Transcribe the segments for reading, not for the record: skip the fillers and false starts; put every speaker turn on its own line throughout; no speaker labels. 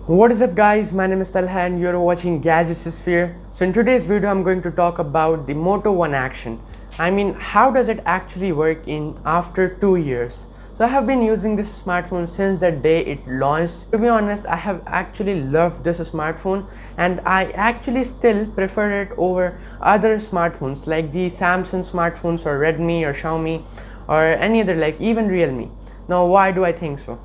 What is up guys, my name is Talha and you're watching Gadgets Sphere. So in today's video I'm going to talk about the Moto One Action. I mean, how does it actually work in after 2 years? So I have been using this smartphone since the day it launched. To be honest, I have actually loved this smartphone and I actually still prefer it over other smartphones like the Samsung smartphones or Redmi or Xiaomi or any other, like even Realme. Now why do I think so?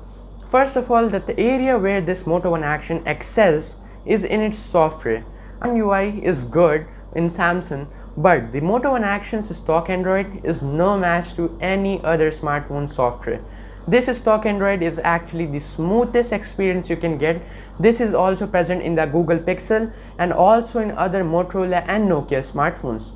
First of all, that the area where this Moto One Action excels is in its software. UI is good in Samsung, but the Moto One Action's stock Android is no match to any other smartphone software. This stock Android is actually the smoothest experience you can get. This is also present in the Google Pixel and also in other Motorola and Nokia smartphones.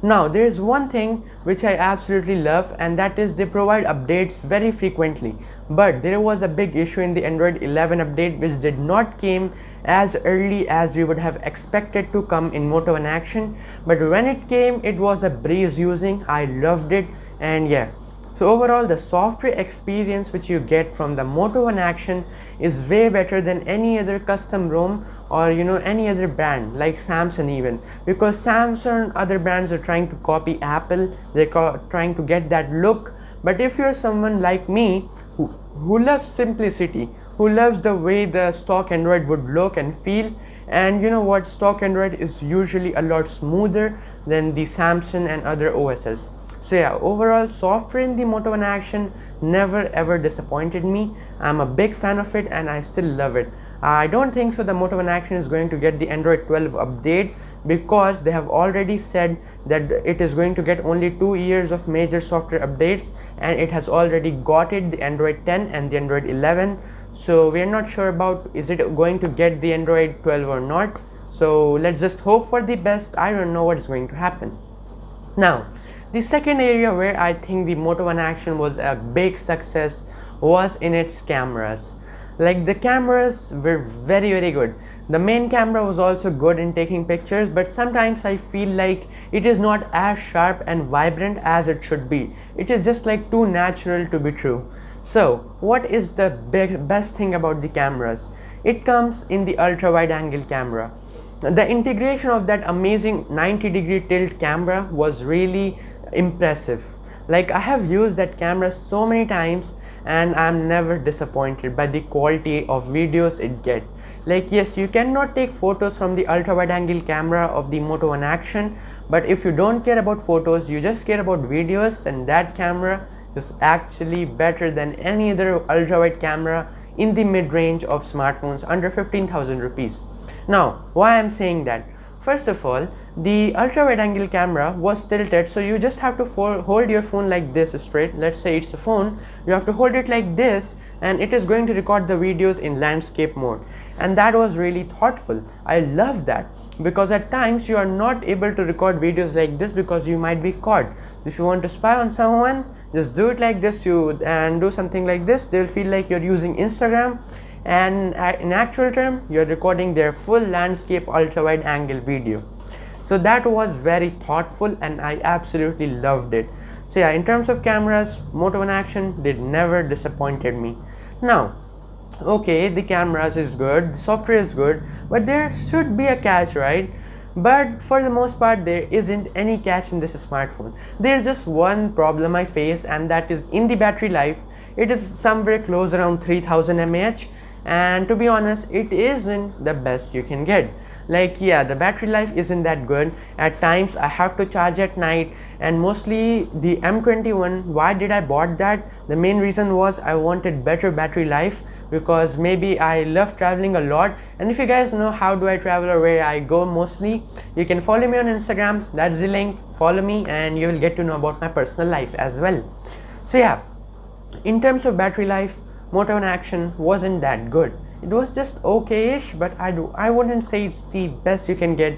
Now there is one thing which I absolutely love, and that is they provide updates very frequently, but there was a big issue in the Android 11 update which did not came as early as we would have expected to come in Moto One Action, but when it came it was a breeze using. I loved it, and yeah. So overall, the software experience which you get from the Moto One Action is way better than any other custom ROM or any other brand like Samsung even, because Samsung and other brands are trying to copy Apple. They're trying to get that look. But if you're someone like me who loves simplicity, who loves the way the stock Android would look and feel, and you know what, stock Android is usually a lot smoother than the Samsung and other OSs. So yeah, overall software in the Moto One Action never ever disappointed me. I'm a big fan of it and I still love it. I don't think so the Moto One Action is going to get the Android 12 update, because they have already said that it is going to get only 2 years of major software updates, and it has already got it, the Android 10 and the Android 11. So we are not sure about is it going to get the Android 12 or not. So let's just hope for the best. I don't know what's going to happen. Now, the second area where I think the Moto One Action was a big success was in its cameras. Like, the cameras were very good. The main camera was also good in taking pictures, but sometimes I feel like it is not as sharp and vibrant as it should be. It is just like too natural to be true. So what is the best thing about the cameras? It comes in the ultra wide angle camera. The integration of that amazing 90-degree tilt camera was really impressive. Like, I have used that camera so many times and I'm never disappointed by the quality of videos it gets. Like, yes, you cannot take photos from the ultra wide angle camera of the Moto One Action, but if you don't care about photos, you just care about videos, then that camera is actually better than any other ultra wide camera in the mid-range of smartphones under 15,000 rupees. Now, why I'm saying that? First of all, the ultra wide angle camera was tilted, so you just have to hold your phone like this straight. Let's say it's a phone, you have to hold it like this and it is going to record the videos in landscape mode, and that was really thoughtful. I love that, because at times you are not able to record videos like this because you might be caught. If you want to spy on someone, just do it like this, and do something like this. They'll feel like you're using Instagram, and in actual term you're recording their full landscape ultra wide angle video. So that was very thoughtful and I absolutely loved it. So yeah, in terms of cameras, Moto One Action did never disappointed me. Now, okay, the cameras is good, the software is good, but there should be a catch, right? But for the most part there isn't any catch in this smartphone. There is just one problem I face, and that is in the battery life. It is somewhere close around 3000 mAh, and to be honest, it isn't the best you can get. Like, yeah, the battery life isn't that good. At times I have to charge at night, and mostly the M21. Why did I bought that? The main reason was I wanted better battery life, because maybe I love traveling a lot, and if you guys know how do I travel or where I go mostly, you can follow me on Instagram. That's the link. Follow me and you will get to know about my personal life as well. So yeah, in terms of battery life, Moto One Action wasn't that good. It was just okay-ish, but I wouldn't say it's the best you can get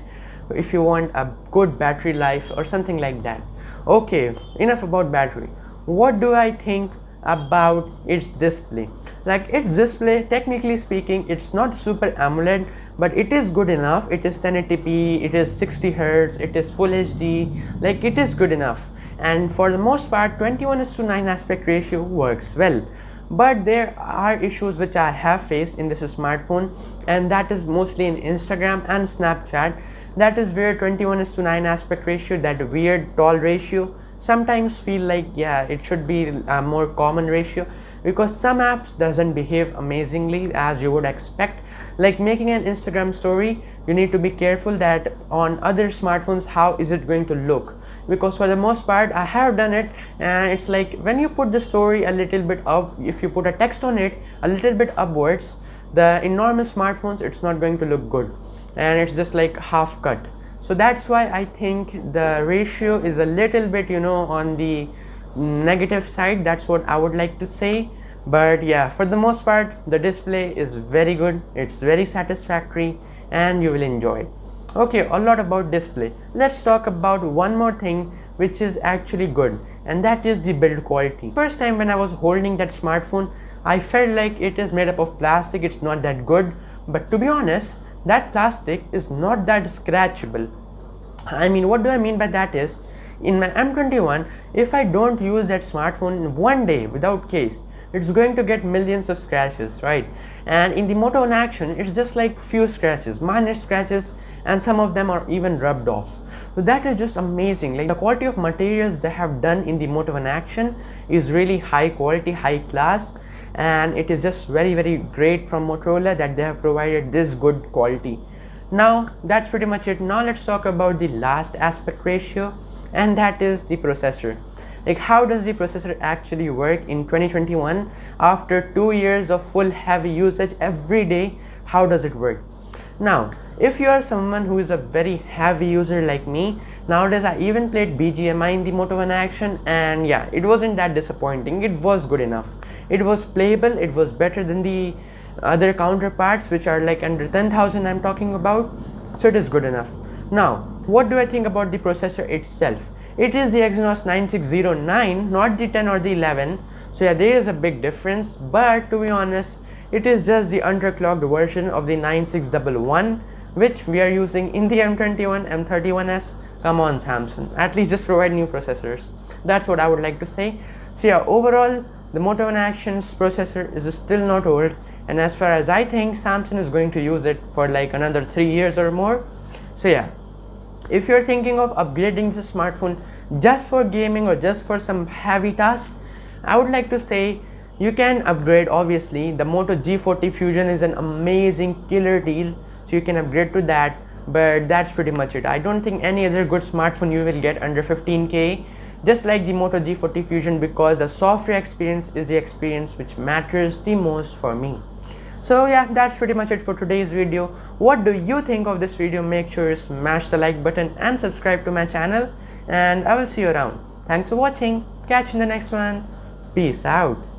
if you want a good battery life or something like that. Okay, enough about battery. What do I think about its display? Like, its display, technically speaking, it's not super AMOLED, but it is good enough. It is 1080p, it is 60 Hz, it is full HD, like, it is good enough. And for the most part, 21:9 aspect ratio works well. but there are issues which I have faced in this smartphone, and that is mostly in Instagram and Snapchat. That is where 21:9 aspect ratio, that weird tall ratio, sometimes feel like, yeah, it should be a more common ratio, because some apps doesn't behave amazingly as you would expect. Like making an Instagram story, you need to be careful that on other smartphones how is it going to look, because for the most part I have done it, and it's like when you put the story a little bit up, if you put a text on it a little bit upwards, in normal smartphones it's not going to look good, and it's just like half cut. So that's why I think the ratio is a little bit, on the negative side. That's what I would like to say. But yeah, for the most part the display is very good, it's very satisfactory, and you will enjoy it. Okay, a lot about display. Let's talk about one more thing which is actually good, and that is the build quality. First time when I was holding that smartphone, I felt like it is made up of plastic, it's not that good. But to be honest, that plastic is not that scratchable. I mean, what do I mean by that is, in my M21, if I don't use that smartphone in one day without case, it's going to get millions of scratches, right? And in the Moto in action, it's just like few scratches, minor scratches, and some of them are even rubbed off. So that is just amazing. Like the quality of materials they have done in the Moto in action is really high quality, high class, and it is just very great from Motorola that they have provided this good quality. Now that's pretty much it. Now let's talk about the last aspect ratio, and that is the processor. Like how does the processor actually work in 2021 after 2 years of full heavy usage every day? How does it work? Now if you are someone who is a very heavy user like me, nowadays I even played BGMI in the Moto in action, and yeah, it wasn't that disappointing. It was good enough, it was playable, it was better than the other counterparts which are like under 10,000 I'm talking about. So it is good enough. Now what do I think about the processor itself? It is the Exynos 9609, not the 10 or the 11. So yeah, there is a big difference, but to be honest, it is just the underclocked version of the 9611, which we are using in the M21, M31s. Come on Samsung, at least just provide new processors. That's what I would like to say. So yeah, overall the Moto in action's processor is still not old, and as far as I think, Samsung is going to use it for like another 3 years or more. So yeah, if you're thinking of upgrading the smartphone just for gaming or just for some heavy tasks, I would like to say you can upgrade. Obviously the Moto G40 Fusion is an amazing killer deal, so you can upgrade to that, but that's pretty much it. I don't think any other good smartphone you will get under 15k just like the Moto G40 Fusion, because the software experience is the experience which matters the most for me. So yeah, that's pretty much it for today's video. What do you think of this video? Make sure you smash the like button and subscribe to my channel, and I will see you around. Thanks for watching. Catch you in the next one. Peace out.